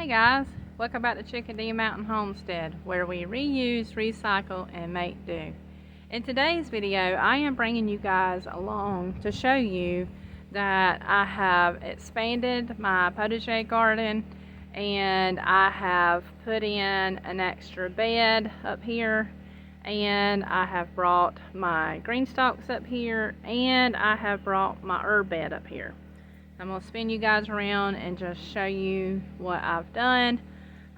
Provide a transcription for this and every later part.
Hey guys, welcome back to Chickadee Mountain Homestead, where we reuse, recycle, and make do. In today's video, I am bringing you guys along to show you that I have expanded my potager garden and I have put in an extra bed up here, and I have brought my green stalks up here, and I have brought my herb bed up here. I'm going to spin you guys around and just show you what I've done.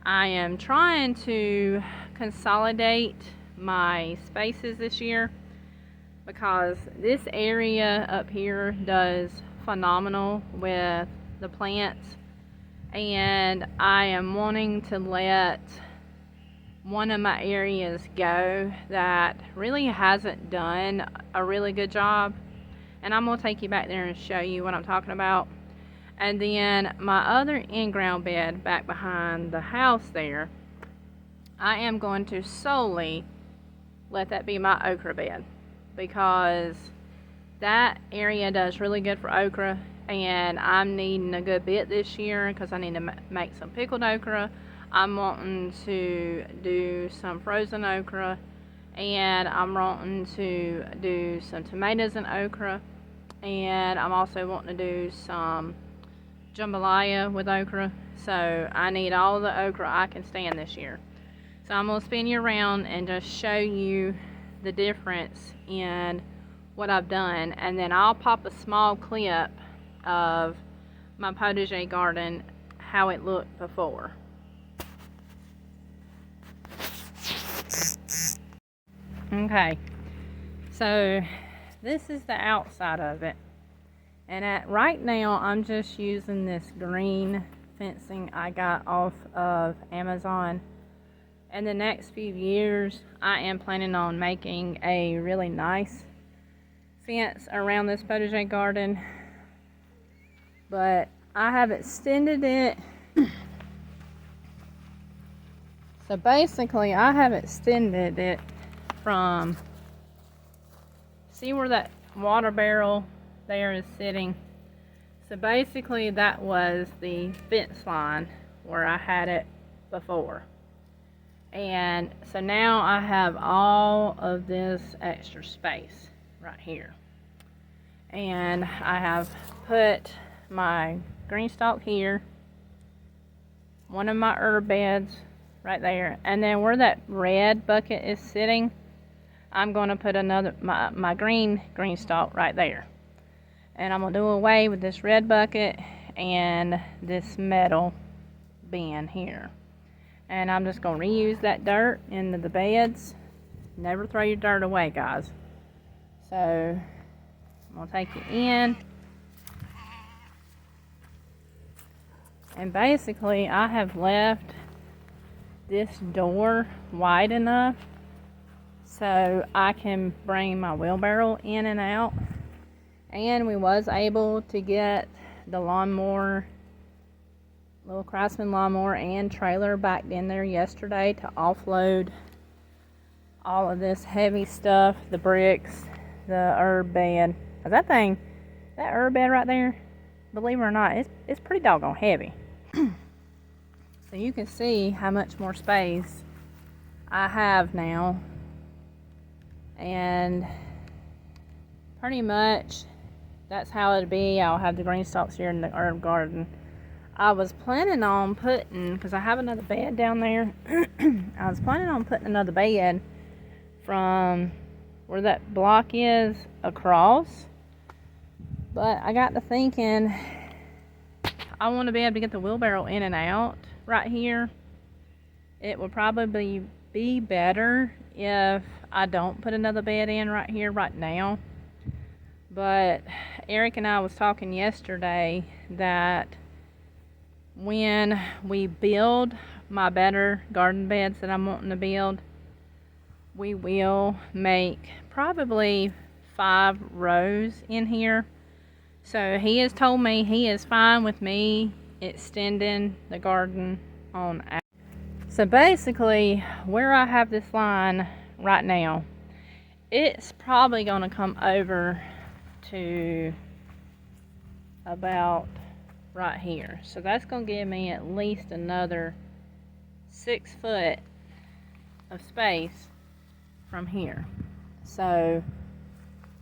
I am trying to consolidate my spaces this year because this area up here does phenomenal with the plants, and I am wanting to let one of my areas go that really hasn't done a really good job. And I'm going to take you back there and show you what I'm talking about. And then my other in-ground bed back behind the house there, I am going to solely let that be my okra bed, because that area does really good for okra, and I'm needing a good bit this year because I need to make some pickled okra. I'm wanting to do some frozen okra, and I'm wanting to do some tomatoes and okra. And I'm also wanting to do some jambalaya with okra. So I need all the okra I can stand this year. So I'm going to spin you around and just show you the difference in what I've done. And then I'll pop a small clip of my potager garden, how it looked before. Okay, so this is the outside of it, and right now I'm just using this green fencing I got off of Amazon. In the next few years I am planning on making a really nice fence around this potager garden, but I have extended it. So basically I have extended it from, see where that water barrel there is sitting? So basically that was the fence line where I had it before. And so now I have all of this extra space right here. And I have put my green stalk here, one of my herb beds right there, and then where that red bucket is sitting, I'm going to put another, my green stalk right there. And I'm going to do away with this red bucket and this metal bin here. And I'm just going to reuse that dirt into the beds. Never throw your dirt away, guys. So I'm going to take it in. And basically I have left this door wide enough so I can bring my wheelbarrow in and out. And we was able to get the lawnmower, little Craftsman lawnmower and trailer back in there yesterday to offload all of this heavy stuff, the bricks, the herb bed. That herb bed right there, believe it or not, it's pretty doggone heavy. So you can see how much more space I have now. And pretty much that's how it'll be. I'll have the green stalks here in the herb garden. I was planning on putting, because I have another bed down there, I was planning on putting another bed from where that block is across. But I got to thinking, I want to be able to get the wheelbarrow in and out right here. It would probably be better if I don't put another bed in right here right now. But Eric and I was talking yesterday that when we build my better garden beds that I'm wanting to build, we will make probably 5 rows in here. So he has told me he is fine with me extending the garden on out. So basically where I have this line right now, it's probably going to come over to about right here. So that's going to give me at least another 6 foot of space from here. So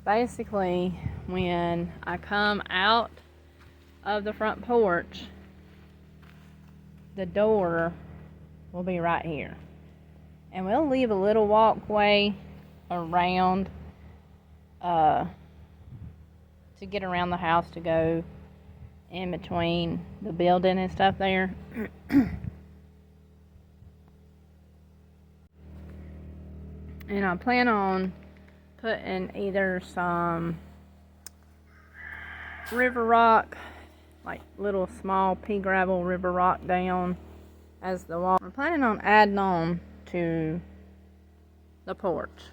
basically, when I come out of the front porch, the door will be right here. And we'll leave a little walkway around to get around the house to go in between the building and stuff there. And I plan on putting either some river rock, like little small pea gravel river rock down as the wall. I'm planning on adding on to the porch.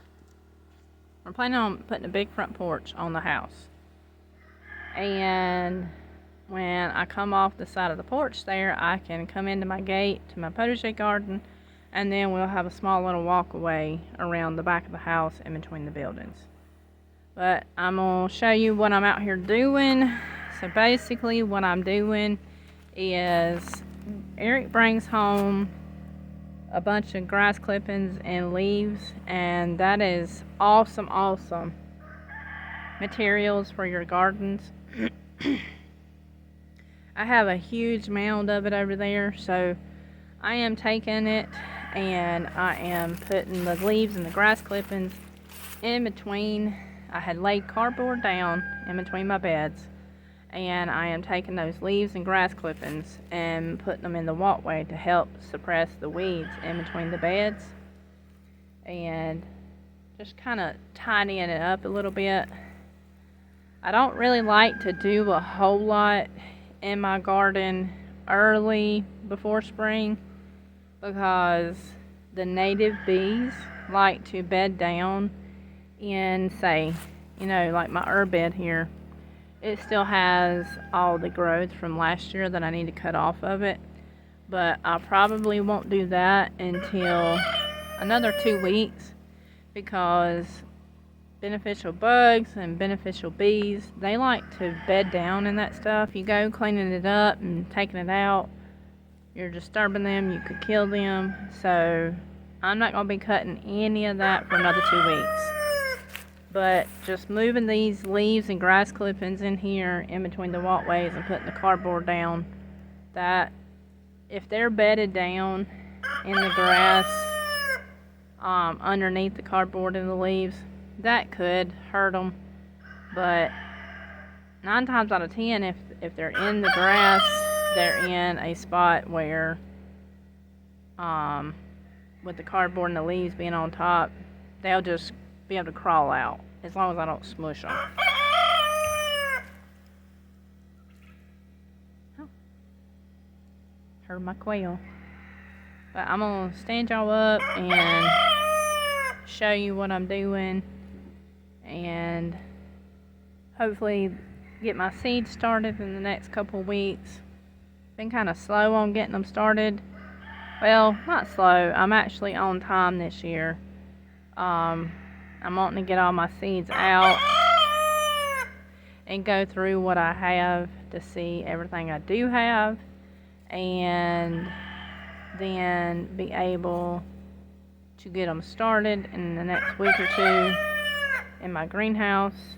I'm planning on putting a big front porch on the house. And when I come off the side of the porch there, I can come into my gate to my potager garden, and then we'll have a small little walkway around the back of the house in between the buildings. But I'm going to show you what I'm out here doing. So basically what I'm doing is Eric brings home a bunch of grass clippings and leaves, and that is awesome materials for your gardens. I have a huge mound of it over there, so I am taking it and I am putting the leaves and the grass clippings in between. I had laid cardboard down in between my beds, and I am taking those leaves and grass clippings and putting them in the walkway to help suppress the weeds in between the beds, and just kind of tidying it up a little bit. I don't really like to do a whole lot in my garden early before spring, because the native bees like to bed down in, say, like my herb bed here. It still has all the growth from last year that I need to cut off of it, but I probably won't do that until another 2 weeks, because beneficial bugs and beneficial bees, they like to bed down in that stuff. You go cleaning it up and taking it out, you're disturbing them, you could kill them. So I'm not going to be cutting any of that for another 2 weeks. But just moving these leaves and grass clippings in here in between the walkways and putting the cardboard down, that if they're bedded down in the grass underneath the cardboard and the leaves, that could hurt them. But 9 times out of 10, if they're in the grass, they're in a spot where with the cardboard and the leaves being on top, they'll just be able to crawl out, as long as I don't smush them. Oh, heard my quail. But I'm gonna stand y'all up and show you what I'm doing, and hopefully get my seeds started in the next couple weeks. Been kind of slow on getting them started. Well, not slow, I'm actually on time this year. I'm wanting to get all my seeds out and go through what I have to see everything I do have, and then be able to get them started in the next week or 2 in my greenhouse.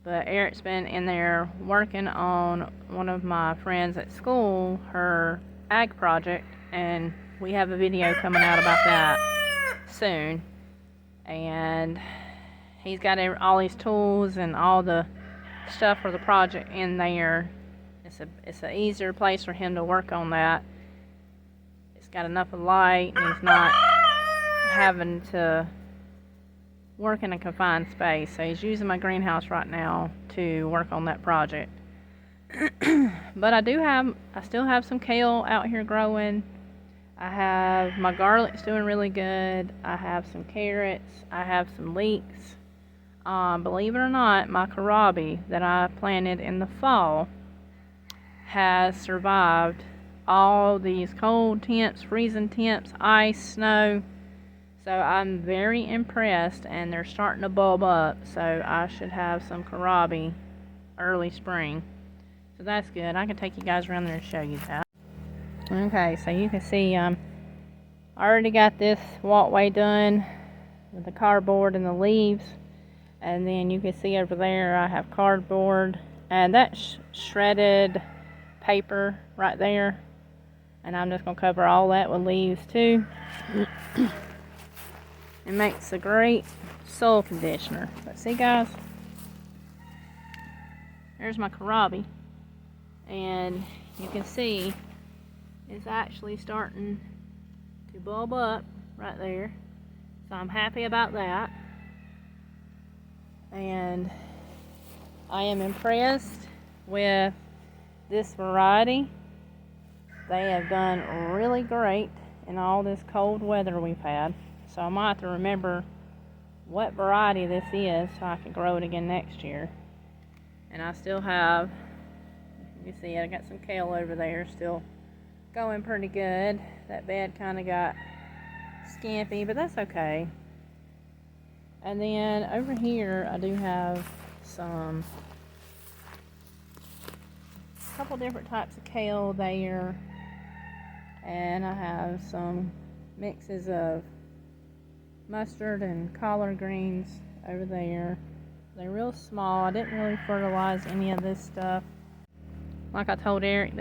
But Eric's been in there working on one of my friends at school, her ag project, and we have a video coming out about that soon. And he's got all these tools and all the stuff for the project in there. It's an easier place for him to work on that. It's got enough of light, and he's not having to work in a confined space. So he's using my greenhouse right now to work on that project. But I still have some kale out here growing. I have my garlic's doing really good. I have some carrots. I have some leeks. Believe it or not, my kohlrabi that I planted in the fall has survived all these cold temps, freezing temps, ice, snow. So I'm very impressed, and they're starting to bulb up. So I should have some kohlrabi early spring. So that's good. I can take you guys around there and show you that. Okay, so you can see I already got this walkway done with the cardboard and the leaves. And then you can see over there I have cardboard and that's shredded paper right there. And I'm just going to cover all that with leaves too. It makes a great soil conditioner. But see guys, there's my kohlrabi. And you can see it's actually starting to bulb up right there. So I'm happy about that. And I am impressed with this variety. They have done really great in all this cold weather we've had. So I might have to remember what variety this is so I can grow it again next year. And I still have, you see it, I got some kale over there still going pretty good. That bed kind of got scampy, but that's okay. And then over here I do have a couple different types of kale there. And I have some mixes of mustard and collard greens over there. They're real small. I didn't really fertilize any of this stuff. Like I told Eric,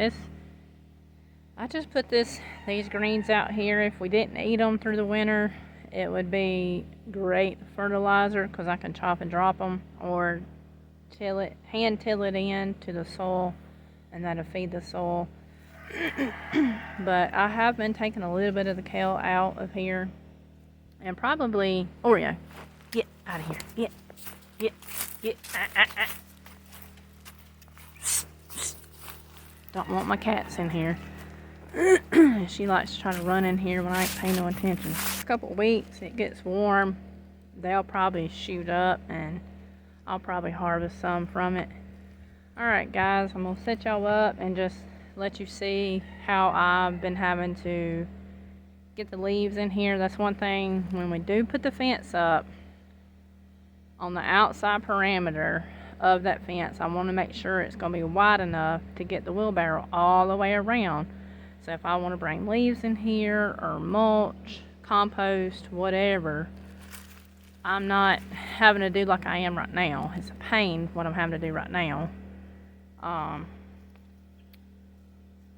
I just put these greens out here. If we didn't eat them through the winter, it would be great fertilizer because I can chop and drop them or hand till it in to the soil, and that'll feed the soil. But I have been taking a little bit of the kale out of here, and probably Oreo, get out of here, get. Don't want my cats in here. She likes to try to run in here when I ain't paying no attention. A couple weeks it gets warm, they'll probably shoot up and I'll probably harvest some from it. Alright guys, I'm gonna set y'all up and just let you see how I've been having to get the leaves in here. That's one thing, when we do put the fence up, on the outside parameter of that fence, I want to make sure it's going to be wide enough to get the wheelbarrow all the way around. So if I want to bring leaves in here or mulch, compost, whatever, I'm not having to do like I am right now. It's a pain what I'm having to do right now.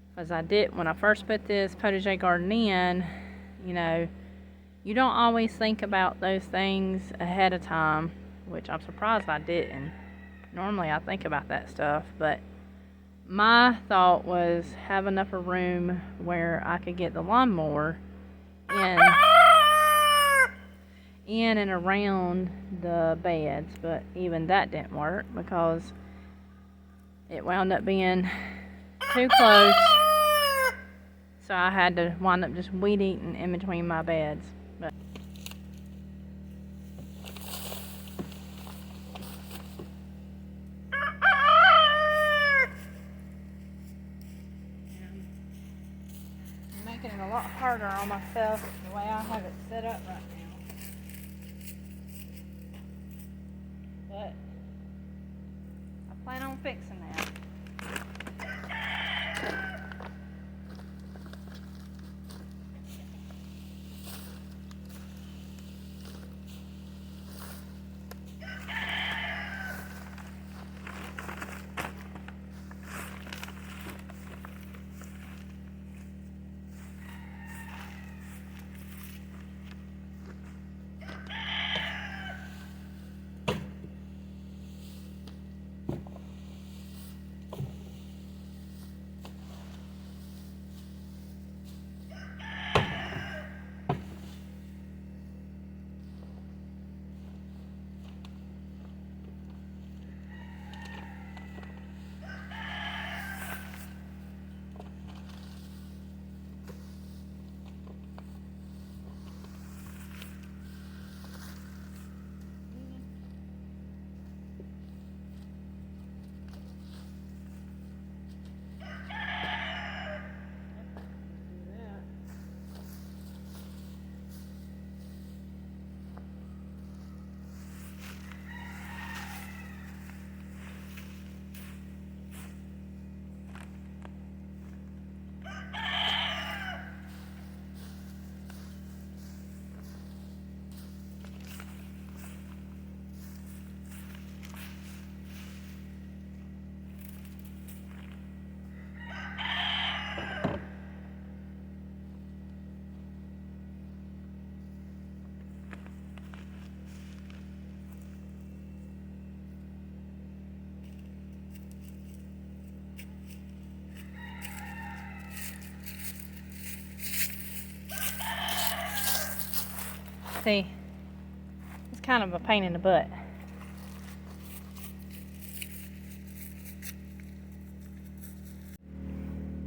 Because I did, when I first put this Potage Garden in, you know, you don't always think about those things ahead of time, which I'm surprised I didn't. Normally I think about that stuff, but my thought was have enough of room where I could get the lawnmower in and around the beds, but even that didn't work because it wound up being too close, so I had to wind up just weed eating in between my beds. But making it a lot harder on myself the way I have it set up right now. But I plan on fixing that. See, it's kind of a pain in the butt.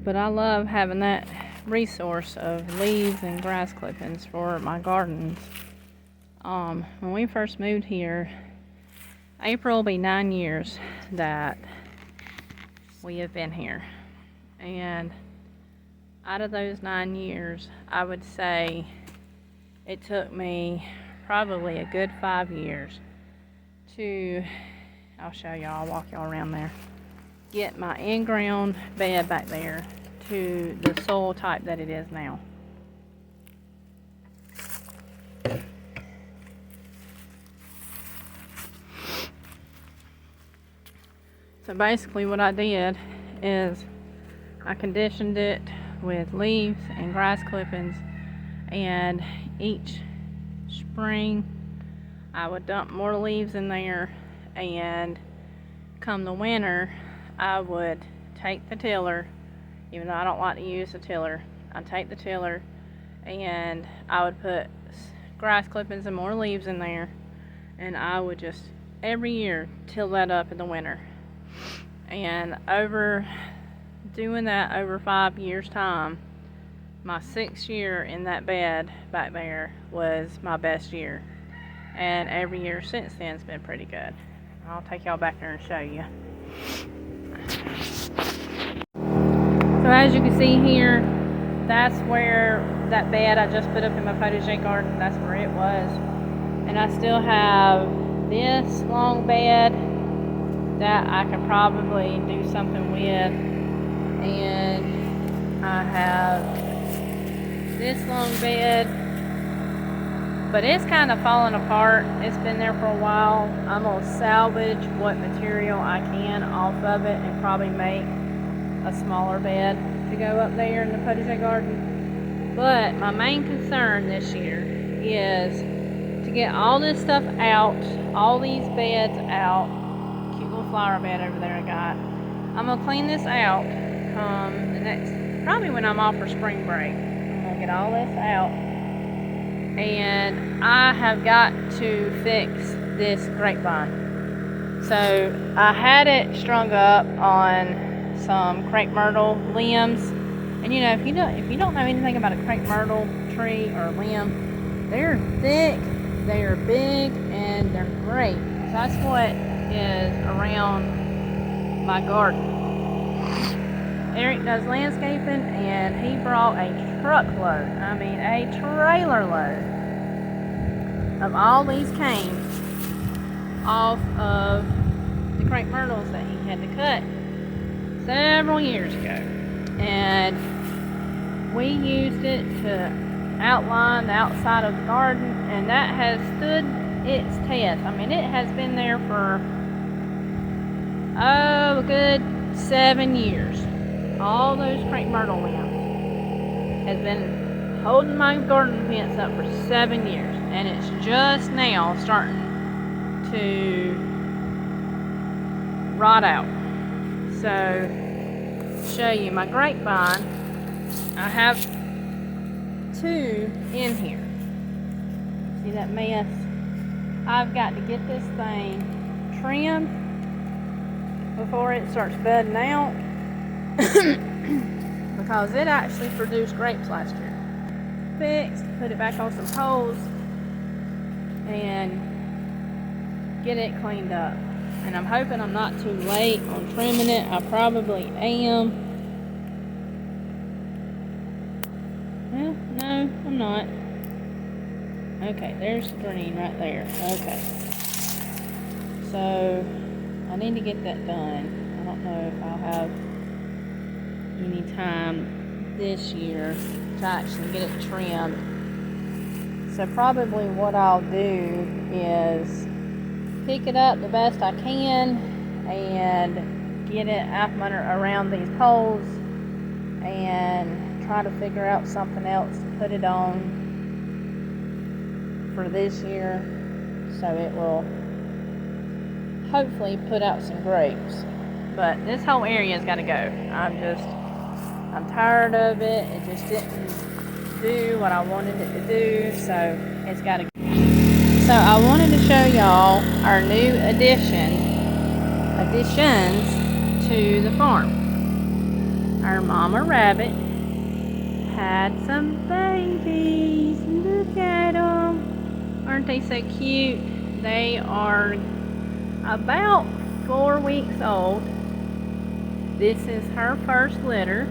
But I love having that resource of leaves and grass clippings for my gardens. When we first moved here, April will be 9 years that we have been here. And out of those 9 years, I would say it took me probably a good 5 years to, I'll show y'all, I'll walk y'all around there, get my in-ground bed back there to the soil type that it is now. So basically what I did is I conditioned it with leaves and grass clippings, and each spring I would dump more leaves in there, and come the winter I would take the tiller, even though I don't like to use the tiller, I'd take the tiller and I would put grass clippings and more leaves in there, and I would just every year till that up in the winter. And over doing that over 5 years time, my 6th year in that bed back there was my best year, and every year since then has been pretty good. I'll take y'all back there and show you. So as you can see here, that's where that bed I just put up in my potager garden, that's where it was. And I still have this long bed that I could probably do something with, and I have this long bed, but it's kind of falling apart. It's been there for a while. I'm gonna salvage what material I can off of it and probably make a smaller bed to go up there in the potager garden. But my main concern this year is to get all this stuff out, all these beds out. Cute little flower bed over there I got. I'm gonna clean this out the next, probably when I'm off for spring break. I'm gonna get all this out, and I have got to fix this grapevine. So I had it strung up on some crepe myrtle limbs, and you know, if you don't know anything about a crepe myrtle tree or limb, they're thick, they are big, and they're great. So that's what is around my garden. Eric does landscaping, and he brought a truckload, I mean a trailer load of all these canes off of the crepe myrtles that he had to cut several years ago, and we used it to outline the outside of the garden, and that has stood its test. I mean, it has been there for a good 7 years. All those crepe myrtle limbs has been holding my garden fence up for 7 years, and it's just now starting to rot out. So, show you my grapevine. I have 2 in here. See that mess? I've got to get this thing trimmed before it starts budding out because it actually produced grapes last year. Fixed, put it back on some poles, and get it cleaned up. And I'm hoping I'm not too late on trimming it. I probably am. Well, no, I'm not. Okay, there's the green right there. Okay. So, I need to get that done. I don't know if I'll have any time this year to actually get it trimmed. So probably what I'll do is pick it up the best I can and get it out from around these poles and try to figure out something else to put it on for this year, so it will hopefully put out some grapes. But this whole area's got to go. I'm tired of it. It just didn't do what I wanted it to do, so it's got to go. So I wanted to show y'all our new additions to the farm. Our mama rabbit had some babies. Look at them. Aren't they so cute? They are about 4 weeks old. This is her first litter.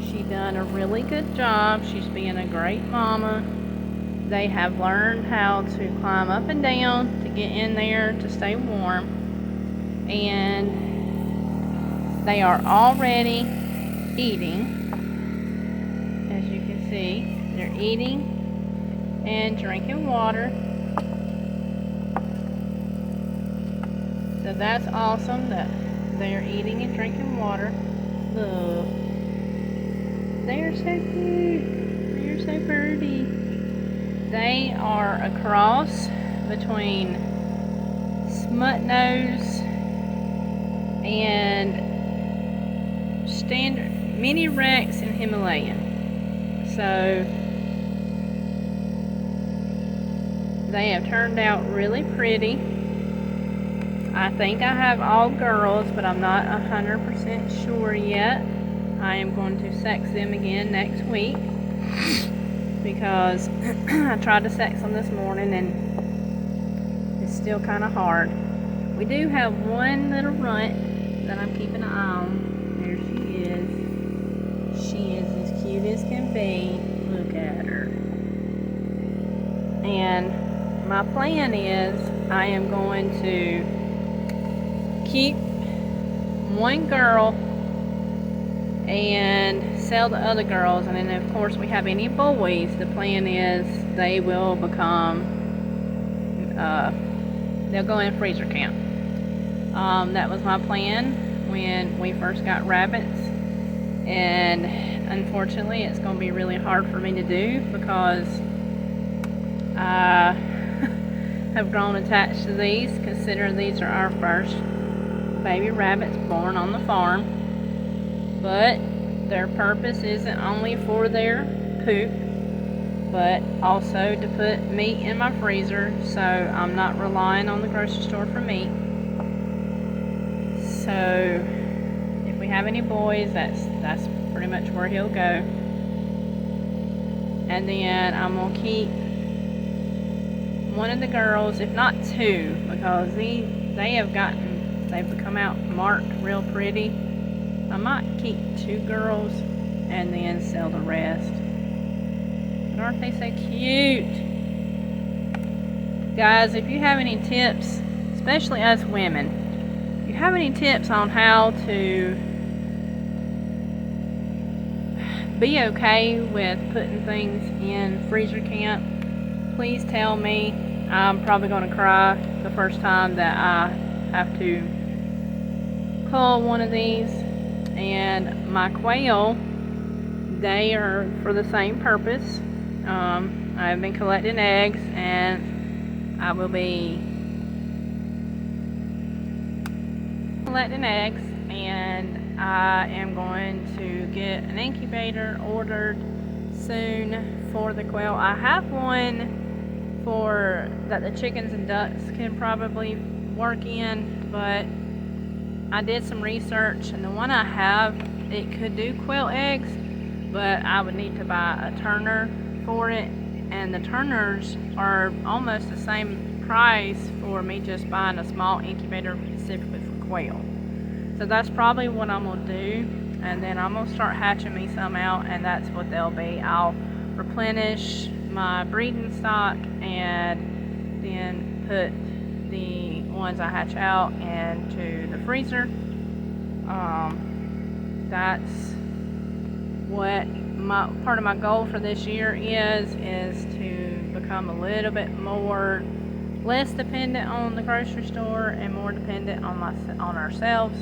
She done a really good job. She's being a great mama. They have learned how to climb up and down to get in there to stay warm. And they are already eating. As you can see, they're eating and drinking water. So that's awesome that they're eating and drinking water. Look. They're so cute. They're so pretty. They are a cross between smut nose and standard mini Rex and Himalayan. So they have turned out really pretty. I think I have all girls, but I'm not 100% sure yet. I am going to sex them again next week because I tried to sex them this morning and it's still kind of hard. We do have one little runt that I'm keeping an eye on. There she is. She is as cute as can be. Look at her. And my plan is I am going to keep one girl and sell the other girls, and then of course we have any boys. The plan is they will become they'll go in freezer camp. That was my plan when we first got rabbits, and unfortunately it's going to be really hard for me to do because I have grown attached to these. Consider these are our first baby rabbits born on the farm. But their purpose isn't only for their poop, but also to put meat in my freezer, so I'm not relying on the grocery store for meat. So if we have any boys, that's pretty much where he'll go. And then I'm gonna keep one of the girls, if not two, because they've become out marked real pretty. I might keep 2 girls and then sell the rest. But aren't they so cute? Guys, if you have any tips, especially us women, if you have any tips on how to be okay with putting things in freezer camp, please tell me. I'm probably going to cry the first time that I have to pull one of these. And my quail, they are for the same purpose. I've been collecting eggs, and I will be collecting eggs, and I am going to get an incubator ordered soon for the quail. I have one that the chickens and ducks can probably work in, but I did some research, and the one I have, it could do quail eggs, but I would need to buy a turner for it, and the turners are almost the same price for me just buying a small incubator specifically for quail. So that's probably what I'm going to do, and then I'm going to start hatching me some out, and that's what they'll be. I'll replenish my breeding stock and then put the ones I hatch out into the freezer. That's what part of my goal for this year is to become a little bit less dependent on the grocery store and more dependent on ourselves.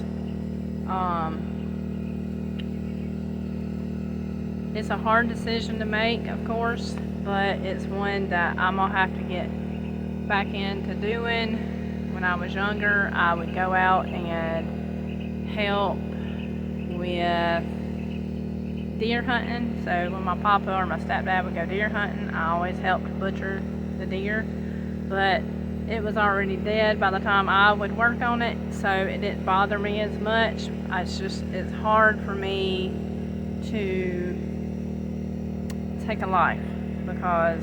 It's a hard decision to make, of course, but it's one that I'm gonna have to get back into doing. When I was younger, I would go out and help with deer hunting. So when my papa or my stepdad would go deer hunting, I always helped butcher the deer. but it was already dead by the time I would work on it, so it didn't bother me as much. It's hard for me to take a life because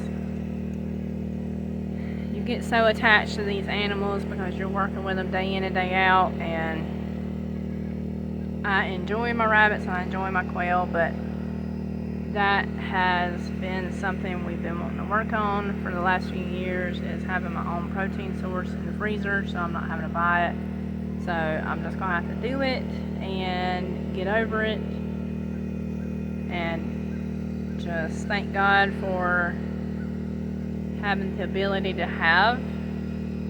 you get so attached to these animals because you're working with them day in and day out, and I enjoy my rabbits and I enjoy my quail, but that has been something we've been wanting to work on for the last few years, is having my own protein source in the freezer so I'm not having to buy it. So I'm just gonna have to do it and get over it, and just thank God for having the ability to have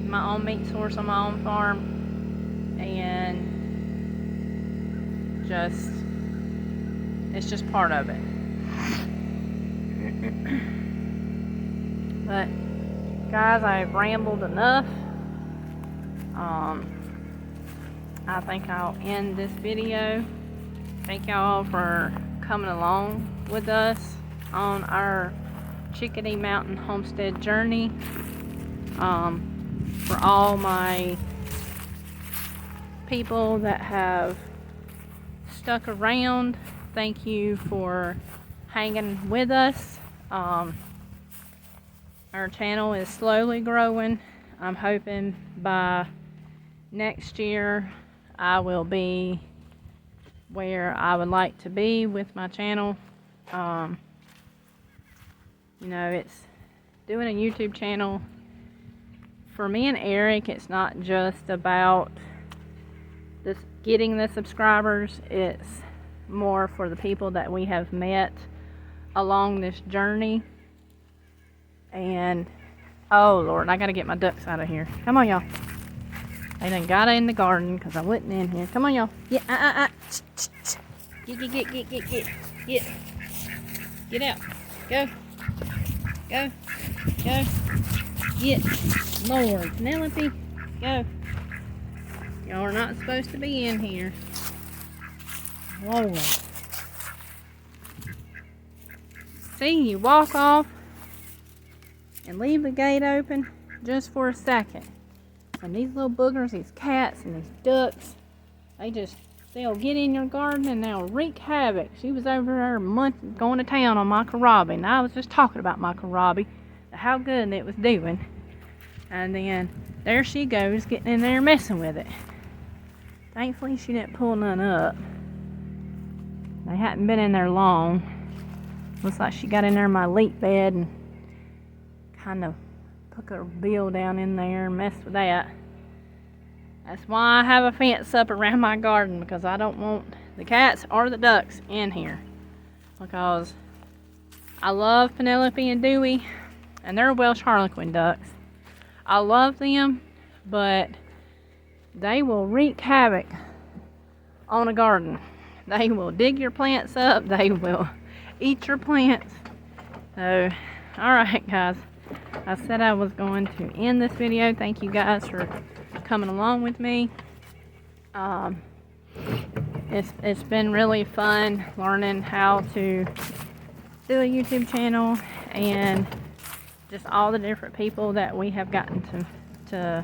my own meat source on my own farm, and it's just part of it. But guys, I've rambled enough. I think I'll end this video. Thank y'all for coming along with us on our Chickadee Mountain Homestead journey. For all my people that have stuck around, thank you for hanging with us. Our channel is slowly growing. I'm hoping by next year I will be where I would like to be with my channel. You know, it's doing a YouTube channel for me and Eric. It's not just about this getting the subscribers, it's more for the people that we have met along this journey. And oh Lord, I gotta get my ducks out of here. Come on, y'all. They done got in the garden because I wasn't in here. Come on, y'all. Get, get out. Go. Get. Lord, Penelope, go. Y'all are not supposed to be in here. Lord. See, you walk off and leave the gate open just for a second. And these little boogers, these cats and these ducks, they'll get in your garden and they'll wreak havoc. She was over there going to town on my kohlrabi, and I was just talking about my kohlrabi, how good it was doing. And then there she goes, getting in there messing with it. Thankfully she didn't pull none up. They hadn't been in there long. Looks like she got in there in my leek bed and kind of put her bill down in there and messed with that. That's why I have a fence up around my garden, because I don't want the cats or the ducks in here. Because I love Penelope and Dewey, and they're Welsh Harlequin ducks. I love them, but they will wreak havoc on a garden. They will dig your plants up. They will eat your plants. So, alright guys. I said I was going to end this video. Thank you guys for coming along with me. It's been really fun learning how to do a YouTube channel, and just all the different people that we have gotten to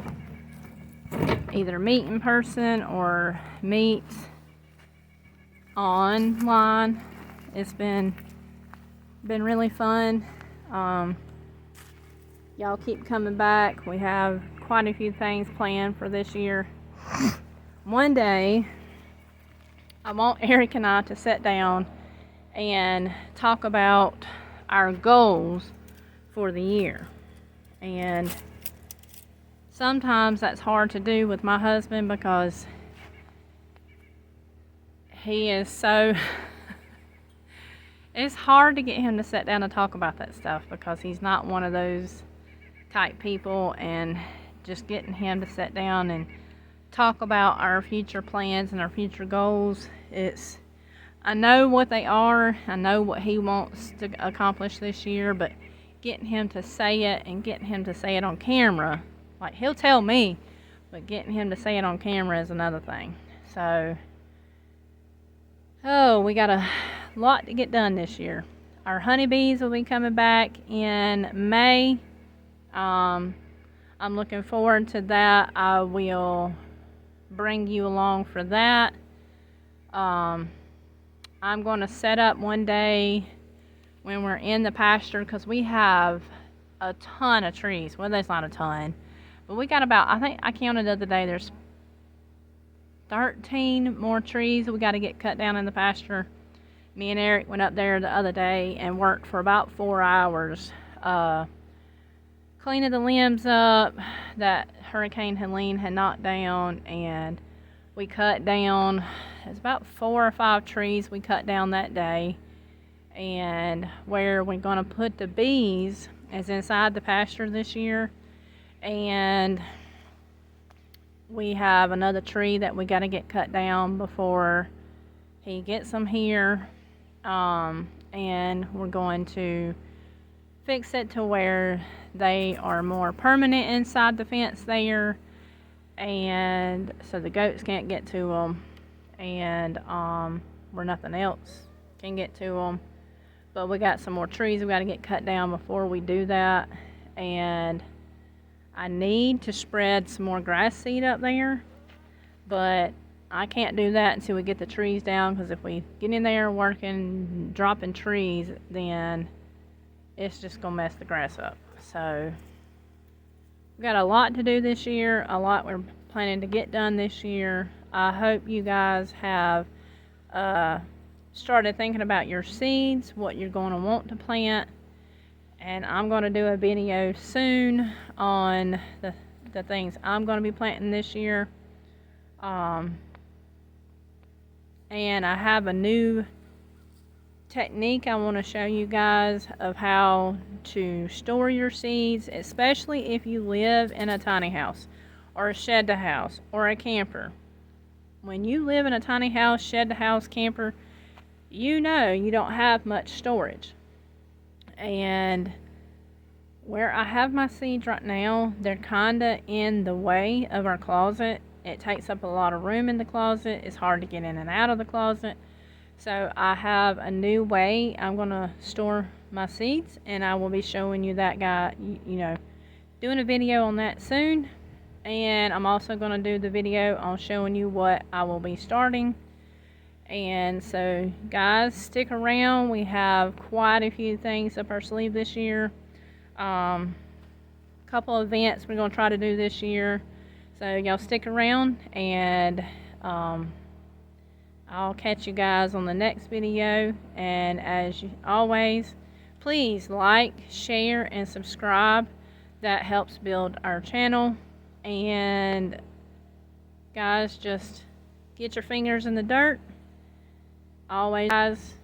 either meet in person or meet online. It's been really fun. Y'all keep coming back. We have quite a few things planned for this year. One day, I want Eric and I to sit down and talk about our goals for the year. And sometimes that's hard to do with my husband because he is so it's hard to get him to sit down and talk about that stuff because he's not one of those type people, and just getting him to sit down and talk about our future plans and our future goals, I know what they are, I know what he wants to accomplish this year, but getting him to say it and getting him to say it on camera, like he'll tell me, but getting him to say it on camera is another thing. So we got a lot to get done this year. Our honeybees will be coming back in May. I'm looking forward to that. I will bring you along for that. I'm going to set up one day when we're in the pasture, because we have a ton of trees. Well, that's not a ton, but we got about, I think I counted the other day, there's 13 more trees we got to get cut down in the pasture. Me and Eric went up there the other day and worked for about 4 hours, cleaning the limbs up that Hurricane Helene had knocked down, and we cut down, it's about 4 or 5 trees we cut down that day. And where we're going to put the bees is inside the pasture this year. And we have another tree that we got to get cut down before he gets them here. And we're going to fix it to where they are more permanent inside the fence there, and so the goats can't get to them, and where nothing else can get to them. But we got some more trees we got to get cut down before we do that. And I need to spread some more grass seed up there, but I can't do that until we get the trees down, because if we get in there working, dropping trees, then it's just going to mess the grass up. So we got a lot to do this year, a lot we're planning to get done this year. I hope you guys have started thinking about your seeds, what you're going to want to plant. And I'm going to do a video soon on the things I'm going to be planting this year. And I have a new technique I want to show you guys of how to store your seeds, especially if you live in a tiny house or a shed house or a camper. When you live in a tiny house, shed house, camper, you know you don't have much storage. And where I have my seeds right now, they're kinda in the way of our closet. It takes up a lot of room in the closet. It's hard to get in and out of the closet. So I have a new way I'm going to store my seeds, and I will be showing you that doing a video on that soon. And I'm also going to do the video on showing you what I will be starting. And so guys, stick around. We have quite a few things up our sleeve this year. Couple of events we're going to try to do this year. So y'all stick around, and I'll catch you guys on the next video. And as always, please like, share, and subscribe. That helps build our channel. And guys, just get your fingers in the dirt. Always, guys,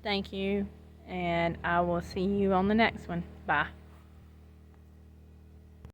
thank you. And I will see you on the next one. Bye.